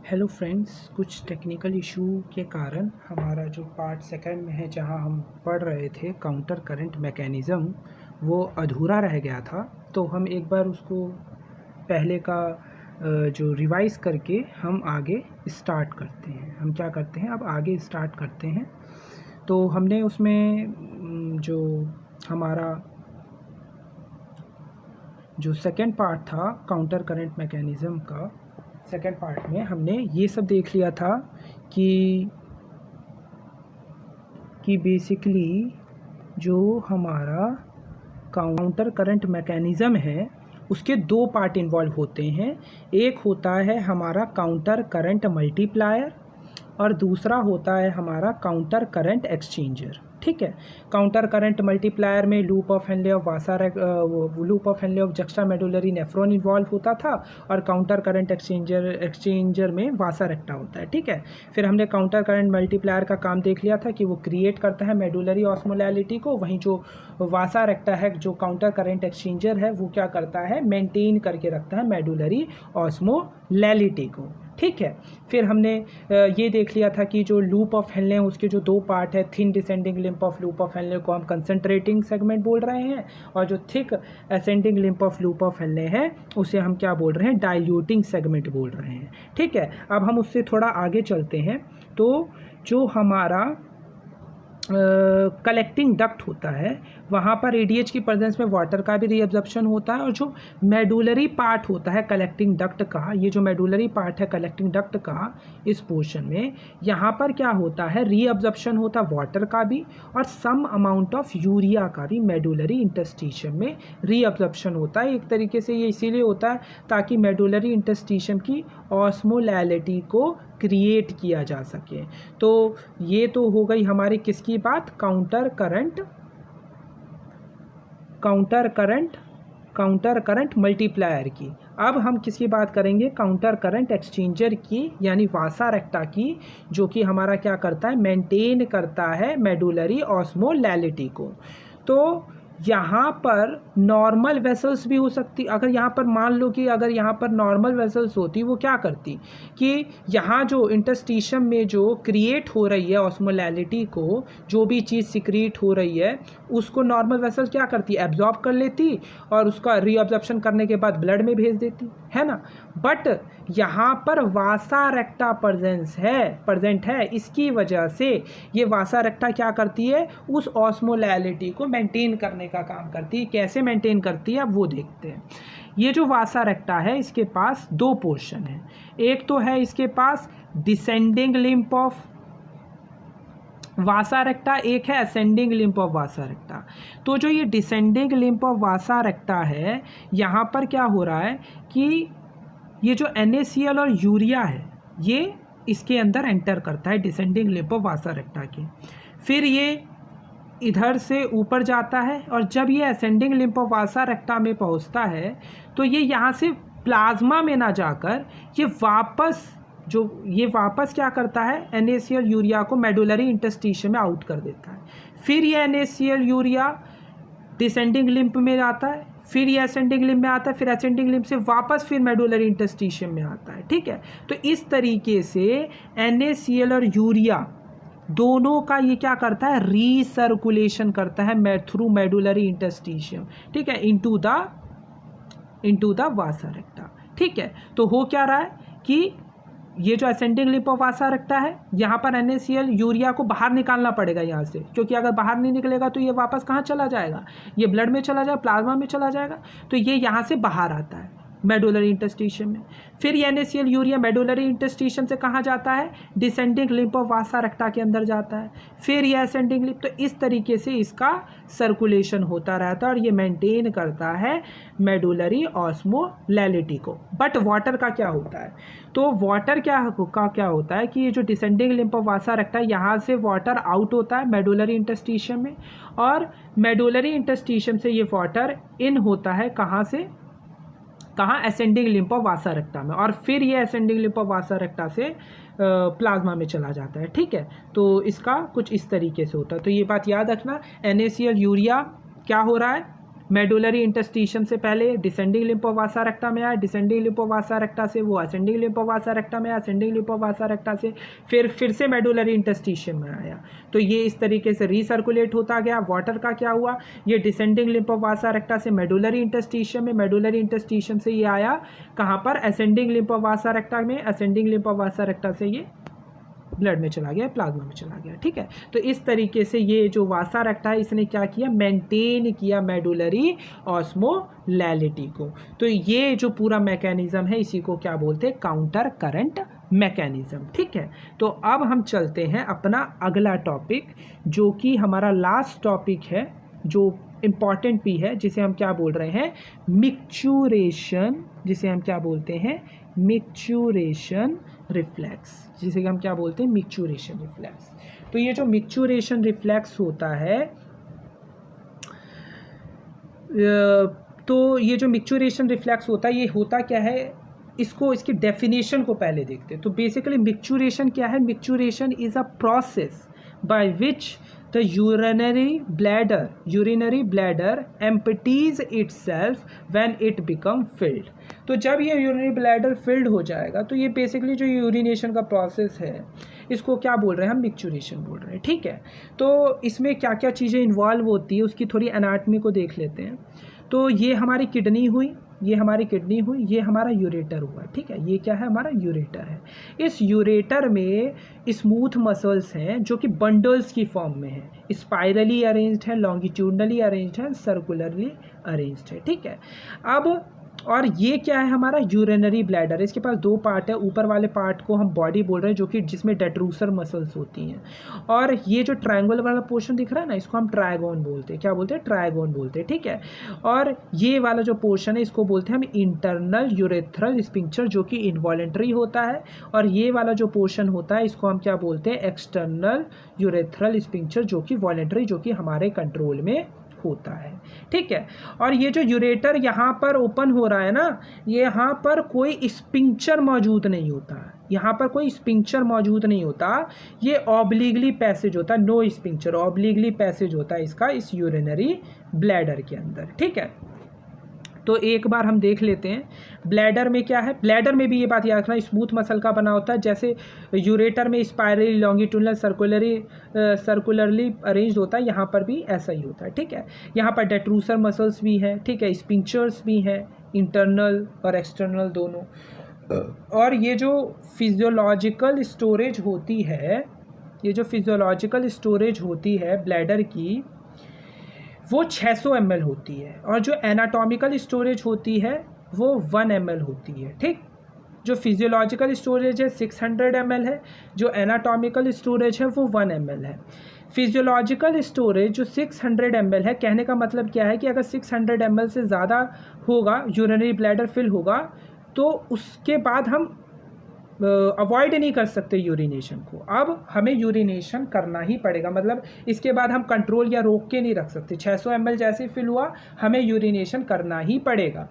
Hello friends, कुछ technical issue के कारण हमारा जो पार्ट सेकंड में है जहां हम पढ़ रहे थे काउंटर करंट मैकेनिज़्म, वो अधूरा रह गया था। तो हम एक बार उसको पहले का जो रिवाइज़ करके हम आगे स्टार्ट करते हैं। हम क्या करते हैं, अब आगे स्टार्ट करते हैं। तो हमने उसमें जो हमारा जो सेकंड पार्ट था काउंटर करंट मैकेनिज़्म का, सेकंड पार्ट में हमने ये सब देख लिया था कि बेसिकली जो हमारा काउंटर करंट मैकेनिज़्म है उसके दो पार्ट इन्वॉल्व होते हैं। एक होता है हमारा काउंटर करंट मल्टीप्लायर और दूसरा होता है हमारा काउंटर करंट एक्सचेंजर। ठीक है, काउंटर करंट मल्टीप्लायर में loop of Henle of juxta medullary nephron involve होता था और काउंटर करंट एक्सचेंजर में वासा रेक्टा होता है। ठीक है, फिर हमने काउंटर करंट मल्टीप्लायर का काम देख लिया था कि वो क्रिएट करता है मेडुलरी ऑस्मोलैलिटी को, वहीं जो वासा रेक्टा है जो काउंटर करंट एक्सचेंजर है वो क्या करता है, मेंटेन करके रखता है मेडुलरी ऑस्मोलैलिटी को। ठीक है, फिर हमने ये देख लिया था कि जो लूप ऑफ हेनले हैं उसके जो दो पार्ट है, thin descending limb of loop of Henle को हम कंसंट्रेटिंग सेगमेंट बोल रहे हैं और जो thick ascending limb of loop of Henle है उसे हम क्या बोल रहे हैं, डाइल्यूटिंग सेगमेंट बोल रहे हैं। ठीक है, अब हम उससे थोड़ा आगे चलते हैं। तो जो हमारा कलेक्टिंग डक्ट होता है वहाँ पर एडीएच की प्रेजेंस में वाटर का भी रीअब्जॉर्प्शन होता है और जो मेडुलरी पार्ट होता है कलेक्टिंग डक्ट का, ये जो मेडुलरी पार्ट है कलेक्टिंग डक्ट का इस पोर्शन में, यहाँ पर क्या होता है, रीअब्जॉर्प्शन होता है वाटर का भी और सम अमाउंट ऑफ यूरिया का भी मेडुलरी इंटरस्टिशियम में रीअब्जॉर्प्शन होता है। एक तरीके से ये इसीलिए होता है ताकि मेडुलरी इंटरस्टिशियम की ऑस्मोलैलिटी को क्रिएट किया जा सके। तो ये तो हो गई हमारी किसकी बात, काउंटर करंट मल्टीप्लायर की। अब हम किसकी बात करेंगे, काउंटर करंट एक्सचेंजर की, यानी वासा रेक्टा की, जो कि हमारा क्या करता है, मेंटेन करता है मेडुलरी ऑस्मोलैलिटी को। तो यहाँ पर नॉर्मल वेसल्स भी हो सकती, अगर यहाँ पर मान लो कि अगर यहाँ पर नॉर्मल वेसल्स होती, वो क्या करती कि यहाँ जो इंटरस्टिशियम में जो क्रिएट हो रही है ऑस्मोलैलिटी को, जो भी चीज़ सिक्रीट हो रही है उसको नॉर्मल वेसल्स क्या करती, एब्जॉर्ब कर लेती और उसका रीअब्जॉर्प्शन करने के बाद ब्लड में भेज देती है ना। बट यहाँ पर वासा रेक्टा प्रेजेंट है, इसकी वजह से ये वासा रेक्टा क्या करती है, उस ऑस्मोलैलिटी को मेंटेन करने का काम करती है। कैसे मेंटेन करती है अब वो देखते हैं। ये जो वासा रेक्टा है इसके पास दो पोर्शन है। एक तो है इसके पास descending limb of vasa recta, एक है ascending limb of vasa recta. तो जो ये descending limb of vasa recta है, यहाँ पर क्या हो रहा है कि ये जो NaCl और यूरिया है ये इसके अंदर एंटर करता है डिसेंडिंग लिम्प ऑफ वासा रेक्टा के। फिर ये इधर से ऊपर जाता है और जब ये ascending limb of vasa recta में पहुंचता है तो ये यहाँ से प्लाज्मा में ना जाकर ये वापस क्या करता है, NaCl यूरिया को मेडुलरी इंटरस्टिशियम में आउट कर देता है। फिर ये NaCl यूरिया डिसेंडिंग लिम्प में जाता है, फिर ये असेंडिंग लिम्प में आता है, फिर असेंडिंग लिम्प से वापस फिर मेडुलरी इंटरस्टिशियम में आता है। ठीक है, तो इस तरीके से NaCl और यूरिया दोनों का ये क्या करता है, रीसर्कुलेशन करता है थ्रू मेडुलरी इंटरस्टिशियम। ठीक है, इनटू द वासा रेक्टा। ठीक है, तो हो क्या रहा है कि ये जो ascending limb of vasa recta है, यहाँ पर NaCl यूरिया को बाहर निकालना पड़ेगा यहाँ से, क्योंकि अगर बाहर नहीं निकलेगा तो ये वापस कहाँ चला जाएगा, ये ब्लड में चला जाएगा, प्लाज्मा में चला जाएगा। तो ये यहाँ से बाहर आता है मेडुलरी इंटरस्टिशियम में। फिर ये NaCl यूरिया मेडुलरी इंटरस्टिशियम से कहाँ जाता है, डिसेंडिंग लिम्प ऑफ वासा रेक्टा के अंदर जाता है, फिर ये असेंडिंग लिम्प। तो इस तरीके से इसका सर्कुलेशन होता रहता है और ये मेंटेन करता है मेडुलरी ऑस्मोलैलिटी को। बट वाटर का क्या होता है, तो वाटर क्या होता है कि ये जो descending limb of vasa recta है यहाँ से वाटर आउट होता है मेडुलरी इंटरस्टिशियम में और मेडुलरी इंटरस्टिशियम से ये वाटर इन होता है कहाँ, ascending limb of vasa recta में, और फिर ये ascending limb of vasa recta से प्लाज्मा में चला जाता है। ठीक है, तो इसका कुछ इस तरीके से होता है। तो ये बात याद रखना, NaCl यूरिया क्या हो रहा है, मेडुलरी इंटरस्टिशियम से पहले descending limb of vasa recta में आया, descending limb of vasa recta से वो ascending limb of vasa recta में आया, ascending limb of vasa recta से फिर से मेडुलरी इंटरस्टिशियम में आया। तो ये इस तरीके से रिसर्कुलेट होता गया। वाटर का क्या हुआ, ये descending limb of vasa recta से मेडुलरी इंटरस्टिशियम में, मेडुलरी इंटरस्टिशियम से ये आया कहाँ पर, ascending limb of vasa recta में, ascending limb of vasa recta से ये ब्लड में चला गया, प्लाज्मा में चला गया। ठीक है, तो इस तरीके से ये जो वासा रेक्टा है इसने क्या किया, मेंटेन किया मेडुलरी ऑस्मोलैलिटी को। तो ये जो पूरा मैकेनिज्म है इसी को क्या बोलते हैं, काउंटर करंट मैकेनिज्म। ठीक है, तो अब हम चलते हैं अपना अगला टॉपिक जो कि हमारा लास्ट टॉपिक है, जो इम्पॉर्टेंट भी है, जिसे हम क्या बोल रहे हैं, मिक्चुरेशन, जिसे हम क्या बोलते हैं, मिक्चुरेशन रिफ्लेक्स, जिसे हम क्या बोलते हैं, मिक्चुरेशन रिफ्लेक्स। तो ये जो मिक्चुरेशन रिफ्लेक्स होता है, तो ये जो मिक्चुरेशन रिफ्लेक्स होता है ये होता क्या है, इसको इसकी डेफिनेशन को पहले देखते हैं। तो बेसिकली मिक्चुरेशन क्या है, micturition is a process by which the urinary bladder empties itself when it become filled। तो जब ये यूरिनरी ब्लैडर फिल्ड हो जाएगा तो ये बेसिकली जो यूरिनेशन का प्रोसेस है इसको क्या बोल रहे हैं, हम मिक्चुरेशन बोल रहे हैं। ठीक है, तो इसमें क्या क्या चीज़ें इन्वॉल्व होती है उसकी थोड़ी एनाटमी को देख लेते हैं। तो ये हमारी किडनी हुई, ये हमारी किडनी हुई, ये हमारा यूरेटर हुआ। ठीक है, ये क्या है, हमारा यूरेटर है। इस यूरेटर में स्मूथ मसल्स हैं जो कि बंडल्स की फॉर्म में है, स्पाइरली अरेंज्ड है, लॉन्गिट्यूडनली अरेंज्ड है, सर्कुलरली अरेंज्ड है। ठीक है, अब और ये क्या है, हमारा यूरिनरी ब्लैडर। इसके पास दो पार्ट है, ऊपर वाले पार्ट को हम बॉडी बोल रहे हैं जो कि जिसमें डेट्रूसर मसल्स होती हैं, और ये जो ट्रायंगल वाला पोर्शन दिख रहा है ना इसको हम ट्रायगोन बोलते हैं। क्या बोलते हैं, ट्रायगोन बोलते हैं। ठीक है, और ये वाला जो पोर्शन है इसको बोलते हैं हम इंटरनल यूरेथ्रल स्फिंक्टर जो कि इनवॉलेंट्री होता है, और ये वाला जो पोर्शन होता है इसको हम क्या बोलते हैं, एक्सटर्नल यूरेथ्रल स्फिंक्टर जो कि वॉलेंट्री, जो कि हमारे कंट्रोल में होता है। ठीक है, और ये जो यूरेटर यहाँ पर ओपन हो रहा है ना, ये यहाँ पर कोई स्पिंक्चर मौजूद नहीं होता, यहाँ पर कोई स्पिंक्चर मौजूद नहीं होता, ये ऑब्लिगली पैसेज होता है, नो स्पिंक्चर, ऑब्लिगली पैसेज होता है इसका इस यूरिनरी ब्लैडर के अंदर। ठीक है, तो एक बार हम देख लेते हैं ब्लैडर में क्या है। ब्लैडर में भी ये बात याद रखना, स्मूथ मसल का बना होता है, जैसे यूरेटर में स्पाइरली, लॉन्गिट्यूडनल, सर्कुलरली अरेंज होता है, यहाँ पर भी ऐसा ही होता है। ठीक है, यहाँ पर डेट्रूसर मसल्स भी हैं, ठीक है, स्पिंक्चर्स भी हैं, इंटरनल और एक्सटर्नल दोनों। और ये जो फिजियोलॉजिकल स्टोरेज होती है, ये जो फिजियोलॉजिकल स्टोरेज होती है ब्लैडर की, वो 600 ml होती है, और जो एनाटॉमिकल स्टोरेज होती है वो 1 ml होती है। ठीक, जो फिजियोलॉजिकल स्टोरेज है 600 ml है, जो एनाटॉमिकल स्टोरेज है वो 1 ml है। फिजियोलॉजिकल स्टोरेज जो 600 ml है, कहने का मतलब क्या है कि अगर 600 ml से ज़्यादा होगा, यूरिनरी ब्लैडर फिल होगा, तो उसके बाद हम अवॉइड नहीं कर सकते यूरिनेशन को। अब हमें यूरिनेशन करना ही पड़ेगा, मतलब इसके बाद हम कंट्रोल या रोक के नहीं रख सकते। 600 ml जैसे फिल हुआ हमें यूरिनेशन करना ही पड़ेगा।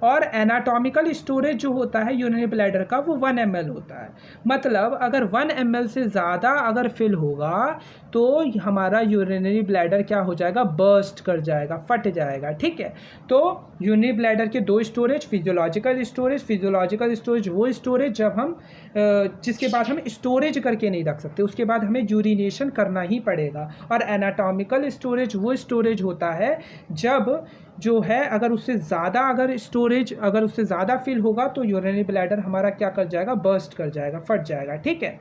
और एनाटॉमिकल स्टोरेज जो होता है यूरिनरी ब्लैडर का वो 1 ml होता है, मतलब अगर 1 ml से ज़्यादा अगर फिल होगा तो हमारा यूरिनरी ब्लैडर क्या हो जाएगा, बर्स्ट कर जाएगा, फट जाएगा। ठीक है, तो यूरिनरी ब्लैडर के दो स्टोरेज, फिजियोलॉजिकल स्टोरेज वो स्टोरेज जब हम जिसके बाद हम स्टोरेज करके नहीं रख सकते, उसके बाद हमें यूरिनेशन करना ही पड़ेगा। और एनाटॉमिकल स्टोरेज वो स्टोरेज होता है जब जो है अगर उससे ज़्यादा फिल होगा तो यूरिनरी ब्लैडर हमारा क्या कर जाएगा, बर्स्ट कर जाएगा, फट जाएगा। ठीक है,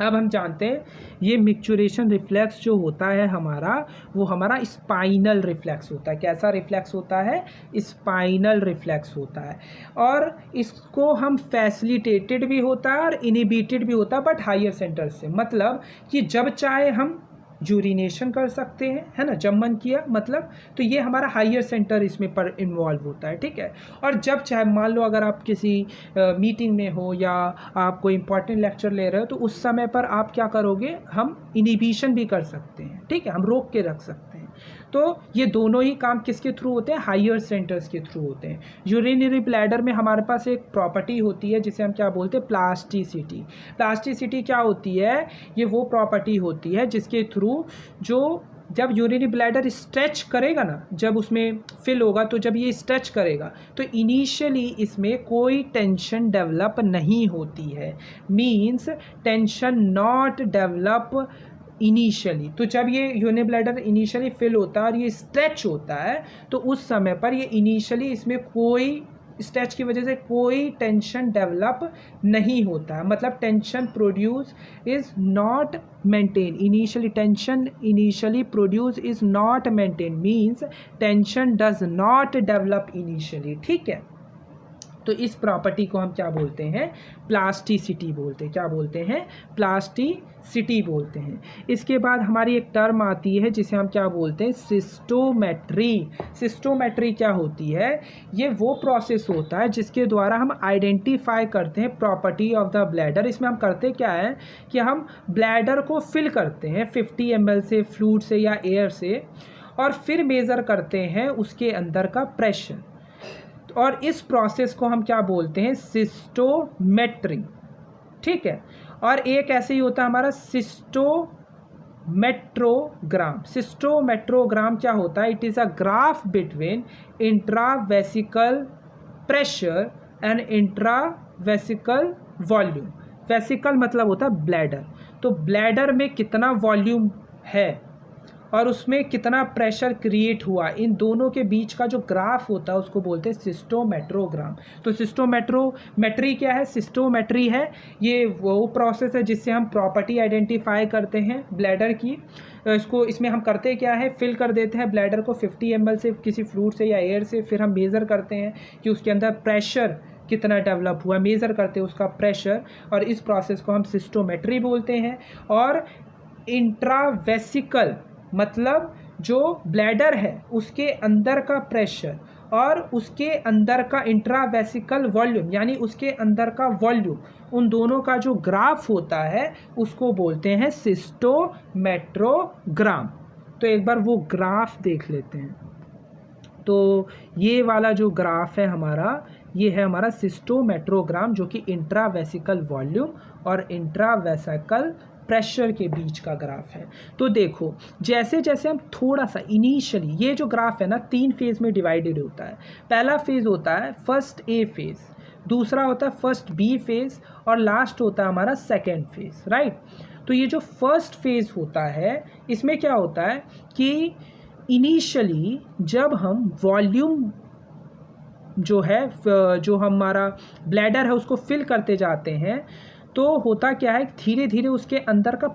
अब हम जानते हैं ये मिक्चुरेशन रिफ्लेक्स जो होता है हमारा, वो हमारा स्पाइनल रिफ्लेक्स होता है। कैसा रिफ्लेक्स होता है, स्पाइनल रिफ्लेक्स होता है, और इसको हम फैसिलिटेटेड भी होता है और इनिबिटेड भी होता है, बट हायर सेंटर से, मतलब कि जब चाहे हम यूरिनेशन कर सकते हैं, है ना, जब मन किया, मतलब तो ये हमारा हायर सेंटर इसमें पर इन्वॉल्व होता है। ठीक है, और जब चाहे, मान लो अगर आप किसी मीटिंग में हो या आप कोई इंपॉर्टेंट लेक्चर ले रहे हो तो उस समय पर आप क्या करोगे, हम इनिबिशन भी कर सकते हैं। ठीक है, हम रोक के रख सकते हैं। तो ये दोनों ही काम किसके थ्रू होते हैं, हायर सेंटर्स के थ्रू होते हैं। यूरिनरी ब्लैडर में हमारे पास एक प्रॉपर्टी होती है जिसे हम क्या बोलते हैं, प्लास्टिसिटी। प्लास्टिसिटी क्या होती है, ये वो प्रॉपर्टी होती है जिसके थ्रू जो जब यूरिनरी ब्लैडर स्ट्रेच करेगा ना, जब उसमें फिल होगा, तो जब ये स्ट्रेच करेगा तो इनिशियली इसमें कोई टेंशन डेवलप नहीं होती है, means tension not develop initially. तो जब ये यूरिनरी ब्लैडर इनिशियली फिल होता है और ये स्ट्रेच होता है, तो उस समय पर ये इनिशियली इसमें कोई स्ट्रेच की वजह से कोई टेंशन डेवलप नहीं होता है, मतलब tension produce is not maintain initially, tension initially produce is not maintain, means tension does not develop initially. ठीक है, तो इस प्रॉपर्टी को हम क्या बोलते हैं, प्लास्टिसिटी बोलते हैं। क्या बोलते हैं, प्लास्टिसिटी बोलते हैं। इसके बाद हमारी एक टर्म आती है जिसे हम क्या बोलते हैं, सिस्टोमेट्री। सिस्टोमेट्री क्या होती है, ये वो प्रोसेस होता है जिसके द्वारा हम आइडेंटिफाई करते हैं प्रॉपर्टी ऑफ द ब्लैडर। इसमें हम करते क्या है कि हम ब्लैडर को फिल करते हैं 50 ml से, फ्लूइड से या एयर से, और फिर मेज़र करते हैं उसके अंदर का प्रेशर, और इस प्रोसेस को हम क्या बोलते हैं, सिस्टोमेट्री। ठीक है, और एक ऐसे ही होता है हमारा सिस्टोमेट्रोग्राम। सिस्टोमेट्रोग्राम क्या होता है, it is a graph between intravesical pressure and intravesical volume. Vesicle मतलब होता है ब्लैडर, तो ब्लैडर में कितना वॉल्यूम है और उसमें कितना प्रेशर क्रिएट हुआ, इन दोनों के बीच का जो ग्राफ होता है उसको बोलते हैं सिस्टोमेट्रोग्राम। तो सिस्टोमेट्री क्या है, सिस्टोमेट्री है ये वो प्रोसेस है जिससे हम प्रॉपर्टी आइडेंटिफाई करते हैं ब्लैडर की। इसमें हम करते क्या है, फिल कर देते हैं ब्लैडर को 50 ml से, किसी फ्लूइड से या एयर से, फिर हम मेज़र करते हैं कि उसके अंदर प्रेशर कितना डेवलप हुआ, मेज़र करते हैं उसका प्रेशर, और इस प्रोसेस को हम सिस्टोमेट्री बोलते हैं। और इंट्रावेसिकल मतलब जो ब्लैडर है उसके अंदर का प्रेशर और उसके अंदर का इंट्रावेसिकल वॉल्यूम, यानी उसके अंदर का वॉल्यूम, उन दोनों का जो ग्राफ होता है उसको बोलते हैं सिस्टोमेट्रोग्राम। तो एक बार वो ग्राफ देख लेते हैं। तो ये वाला जो ग्राफ है हमारा, ये है हमारा सिस्टोमेट्रोग्राम, जो कि इंट्रावेसिकल वॉल्यूम और इंट्रावेसिकल प्रेशर के बीच का ग्राफ है। तो देखो जैसे जैसे हम थोड़ा सा इनिशियली, ये जो ग्राफ है ना 3 फेज़ में डिवाइडेड होता है। पहला फेज़ होता है फर्स्ट ए फेज़, दूसरा होता है फर्स्ट बी फेज़, और लास्ट होता है हमारा सेकेंड फेज़, राइट। तो ये जो फर्स्ट फेज़ होता है इसमें क्या होता है कि इनिशियली जब हम वॉल्यूम जो है, जो हमारा ब्लैडर है उसको फिल करते जाते हैं, तो होता क्या है, धीरे धीरे उसके अंदर का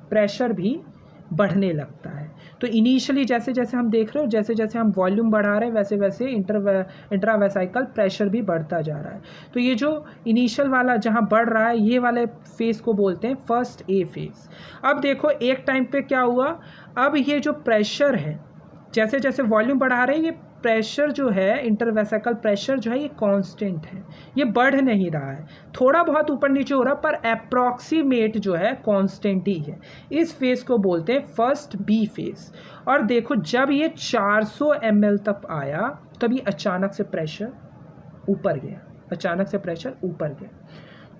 प्रेशर भी बढ़ने लगता है। तो इनिशियली जैसे जैसे हम देख रहे हो, जैसे जैसे हम वॉल्यूम बढ़ा रहे हैं वैसे वैसे इंट्रावेसिकल प्रेशर भी बढ़ता जा रहा है। तो ये जो इनिशियल वाला जहाँ बढ़ रहा है, ये वाले फेज़ को बोलते हैं फर्स्ट ए फेज़। अब देखो एक टाइम पे क्या हुआ, अब ये जो प्रेशर है, जैसे जैसे वॉल्यूम बढ़ा रहे हैं, ये प्रेशर जो है, इंटरवेसिकल प्रेशर जो है, ये कांस्टेंट है, ये बढ़ नहीं रहा है, थोड़ा बहुत ऊपर नीचे हो रहा, पर अप्रॉक्सीमेट जो है कांस्टेंट ही है। इस फेज़ को बोलते हैं फर्स्ट बी फेज़। और देखो जब ये 400 ml तक आया, तभी अचानक से प्रेशर ऊपर गया, अचानक से प्रेशर ऊपर गया।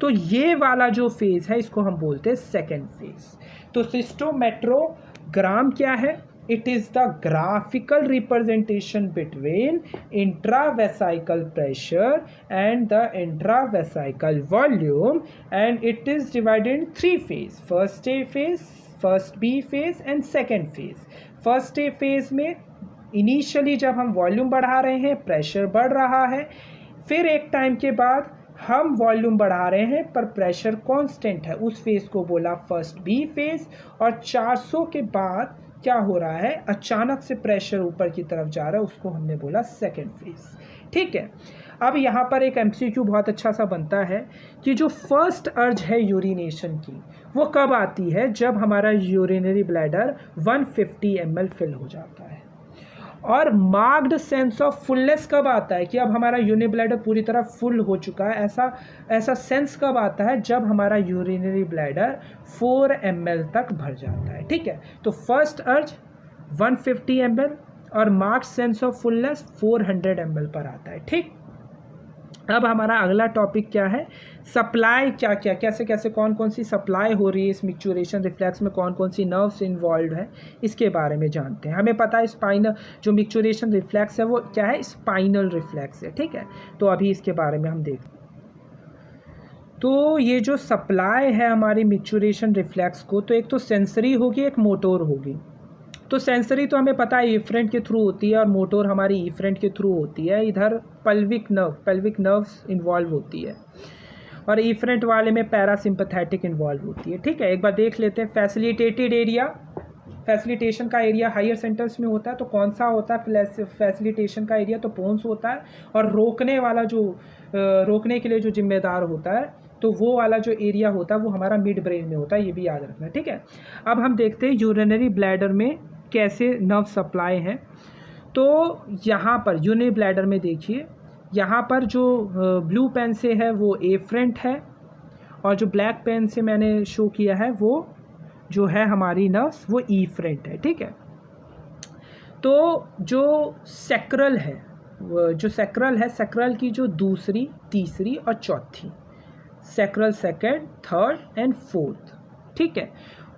तो ये वाला जो फेज़ है इसको हम बोलते हैं सेकेंड फेज़। तो सिस्टोमेट्रोग्राम क्या है, it is the graphical representation between intravesical pressure and the intravesical volume, and it is divided in 3 phases, first A phase, first B phase and second phase। first A phase में initially जब हम volume बढ़ा रहे हैं pressure बढ़ रहा है, फिर एक टाइम के बाद हम वॉल्यूम बढ़ा रहे हैं पर प्रेशर कांस्टेंट है, उस फेज़ को बोला फर्स्ट बी फेज़। और 400 के बाद क्या हो रहा है, अचानक से प्रेशर ऊपर की तरफ जा रहा है, उसको हमने बोला सेकेंड फेज़। ठीक है, अब यहाँ पर एक एमसीक्यू बहुत अच्छा सा बनता है कि जो फर्स्ट अर्ज है यूरिनेशन की, वो कब आती है, जब हमारा यूरिनरी ब्लैडर 150 ml फिल हो जाता है। और मार्क्ड सेंस ऑफ फुलनेस कब आता है कि अब हमारा यूरिनरी ब्लैडर पूरी तरह फुल हो चुका है, ऐसा सेंस कब आता है, जब हमारा यूरिनरी ब्लैडर 4 ml तक भर जाता है। ठीक है, तो फर्स्ट अर्ज 150 ml और marked sense of fullness 400 ml पर आता है। ठीक, अब हमारा अगला टॉपिक क्या है, सप्लाई क्या क्या कैसे कैसे कौन कौन सी सप्लाई हो रही है इस मिक्चुरेशन रिफ्लेक्स में, कौन कौन सी नर्व्स इन्वॉल्व है, इसके बारे में जानते हैं। हमें पता है स्पाइनल जो मिक्चुरेशन रिफ्लेक्स है वो क्या है, स्पाइनल रिफ्लेक्स है, ठीक है। तो अभी इसके बारे में हम देखते हैं। तो ये जो सप्लाई है हमारी मिक्चुरेशन रिफ्लेक्स को, तो एक तो सेंसरी होगी, एक मोटोर होगी। तो सेंसरी तो हमें पता है इफ्रेंट के थ्रू होती है और मोटोर हमारी इफ्रेंट के थ्रू होती है। इधर पेल्विक नर्व्स इन्वॉल्व होती है और इफ्रेंट वाले में पैरासिम्पथेटिक इन्वॉल्व होती है, ठीक है। एक बार देख लेते हैं। फैसिलिटेटेड एरिया, फैसिलिटेशन का एरिया हायर सेंटर्स में होता है, तो कौन सा होता है फैसिलिटेशन का एरिया, तो पोन्स होता है। और रोकने वाला जो रोकने के लिए जो जिम्मेदार होता है, तो वो वाला जो एरिया होता है वो हमारा मिड ब्रेन में होता है, ये भी याद रखना, ठीक है। अब हम देखते हैं यूरिनरी ब्लैडर में कैसे नर्व सप्लाई है। तो यहाँ पर यूरिनरी ब्लैडर में देखिए, यहाँ पर जो ब्लू पेन से है वो एफ्रेंट है और जो ब्लैक पेन से मैंने शो किया है वो जो है हमारी नर्व्स वो इफ्रेंट है, ठीक है। तो जो सैक्रल है, जो सैक्रल है, सैक्रल की जो दूसरी, तीसरी और चौथी, sacral second, third and fourth, ठीक है,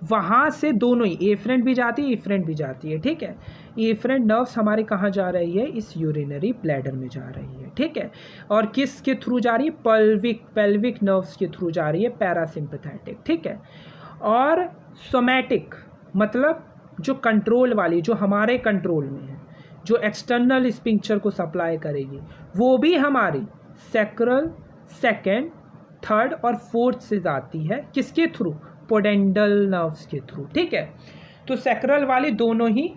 वहाँ से दोनों ही एफ्रेंट भी जाती है, इफ्रेंट भी जाती है, ठीक है। एफ्रेंट नर्व्स हमारे कहाँ जा रही है, इस यूरिनरी ब्लैडर में जा रही है, ठीक है। और किस के थ्रू जा रही है, पेल्विक नर्व्स के थ्रू जा रही है, पैरासिम्पथेटिक, ठीक है। और सोमैटिक मतलब जो कंट्रोल वाली, जो हमारे कंट्रोल में है, जो एक्सटर्नल स्पिंक्चर को सप्लाई करेगी, वो भी हमारी सैक्रल सेकेंड, थर्ड और फोर्थ से जाती है, किसके थ्रू, पोडेंडल नर्व्स के थ्रू, ठीक है। तो सैक्रल वाली दोनों ही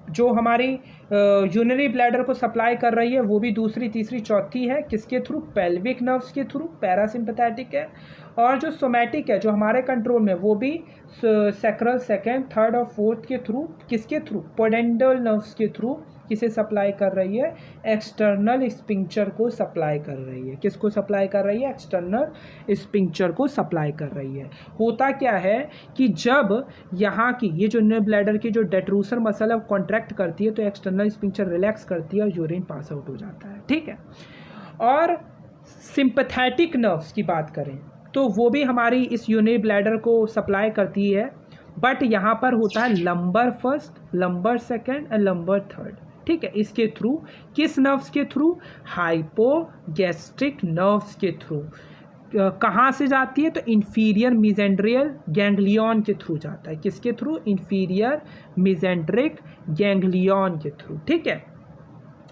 जो हमारी यूरिनरी ब्लैडर को सप्लाई कर रही है वो भी दूसरी, तीसरी, चौथी है, किसके थ्रू, पेल्विक नर्व्स के थ्रू, पैरासिम्पथेटिक है। और जो सोमैटिक है, जो हमारे कंट्रोल में, वो भी सैक्रल सेकेंड, थर्ड और फोर्थ के थ्रू, किसके थ्रू, पोडेंडल नर्व्स के थ्रू किसे सप्लाई कर रही है, एक्सटर्नल स्पिंक्चर को सप्लाई कर रही है। किसको सप्लाई कर रही है, एक्सटर्नल स्पिंक्चर को सप्लाई कर रही है। होता क्या है कि जब यहाँ की ये जो यूरिनरी ब्लैडर की जो डेट्रूसर मसल है कॉन्ट्रैक्ट करती है, तो एक्सटर्नल स्पिंक्चर रिलैक्स करती है और यूरिन पास आउट हो जाता है, ठीक है। और सिंपैथेटिक नर्व्स की बात करें तो वो भी हमारी इस यूरिनरी ब्लैडर को सप्लाई करती है, बट यहाँ पर होता है lumbar first, lumbar second and lumbar third, ठीक है। इसके थ्रू, किस नर्व्स के थ्रू, हाइपोगैस्ट्रिक नर्व्स के थ्रू। कहाँ से जाती है, तो इंफीरियर मिजेंड्रियल गैंग्लियन के थ्रू जाता है, किसके थ्रू, इंफीरियर मिजेंड्रिक गैंग्लियन के थ्रू, ठीक है।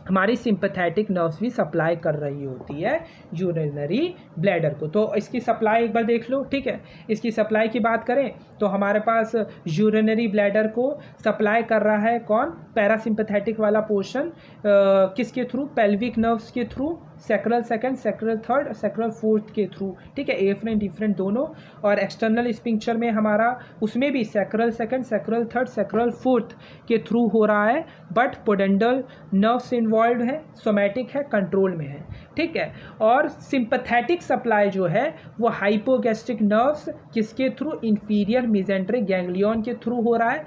हमारी सिंपैथेटिक नर्व्स भी सप्लाई कर रही होती है यूरिनरी ब्लैडर को। तो इसकी सप्लाई एक बार देख लो, ठीक है। इसकी सप्लाई की बात करें तो हमारे पास यूरिनरी ब्लैडर को सप्लाई कर रहा है कौन, पैरासिम्पैथेटिक वाला पोर्शन, किसके थ्रू, पेल्विक नर्व्स के through, sacral second, sacral third, sacral fourth के थ्रू, ठीक है, एफ्रेंट डिफरेंट दोनों। और एक्सटर्नल स्पिंक्चर में हमारा उसमें भी sacral second, sacral third, sacral fourth के थ्रू हो रहा है, बट पोडेंडल नर्व्स इन्वॉल्व है, सोमैटिक है, कंट्रोल में है, ठीक है। और सिंपैथेटिक सप्लाई जो है वो हाइपोगैस्ट्रिक नर्व्स किसके थ्रू, इंफीरियर मिजेंट्रिक गैंग्लियन के थ्रू हो रहा है।